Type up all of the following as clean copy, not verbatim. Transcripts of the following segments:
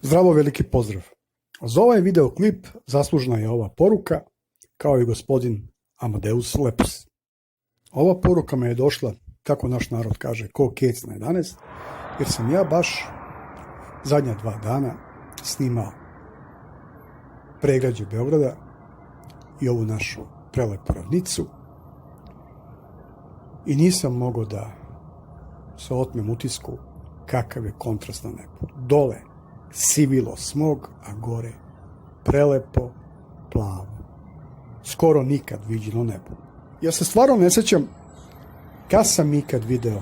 Zdravo, veliki pozdrav. Za ovaj videoklip zaslužna je ova poruka, kao i gospodin Amadeus Lepus. Ova poruka me je došla, kako naš narod kaže, ko kec na 11, jer sam ja baš zadnja 2 dana snimao pregrađe Beograda i ovu našu prelepu ravnicu i nisam mogao da se otmem utisku kakav je kontrast na nebu. Dole sivilo smog, a gore prelepo, plavo. Skoro nikad viđeno nebo. Ja se stvarno ne sećam kad sam ikad video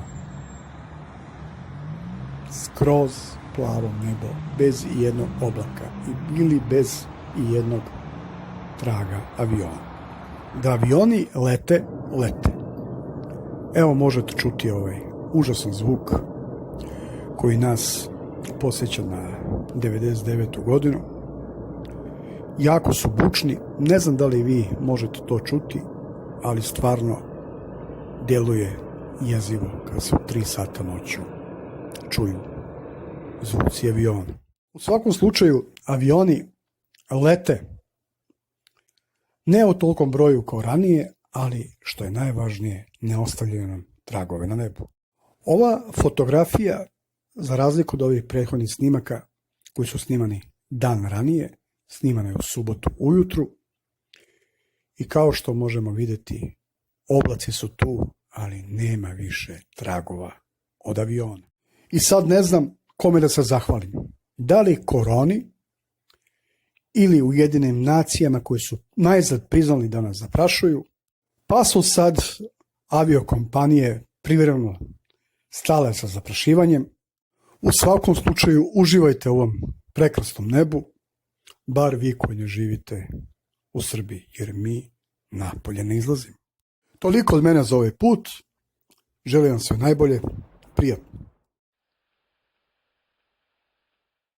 skroz plavo nebo, bez ijednog oblaka ili bez ijednog traga aviona. Da avioni lete. Evo možete čuti ovaj užasan zvuk koji nas podsjeća na 99. godinu. Jako su bučni, ne znam da li vi možete to čuti, ali stvarno djeluje jezivo kad se u 3 sata noću čuju zvuci aviona. U svakom slučaju avioni lete ne u tolikom broju kao ranije, ali što je najvažnije, ne ostavljaju nam tragove na nebu. Ova fotografija, za razliku od ovih prethodnih snimaka koji su snimani dan ranije, snimana je u subotu ujutru i kao što možemo vidjeti, oblaci su tu, ali nema više tragova od aviona. I sad ne znam kome da se zahvalim. Da li koroni ili Ujedinjenim nacijama koji su najzad priznali da nas zaprašuju, pa su sad aviokompanije privremeno stale sa zaprašivanjem. U svakom slučaju uživajte u ovom prekrasnom nebu, bar vi koji ne živite u Srbiji, jer mi napolje ne izlazimo. Toliko od mene za ovaj put. Želim vam sve najbolje. Prijatno.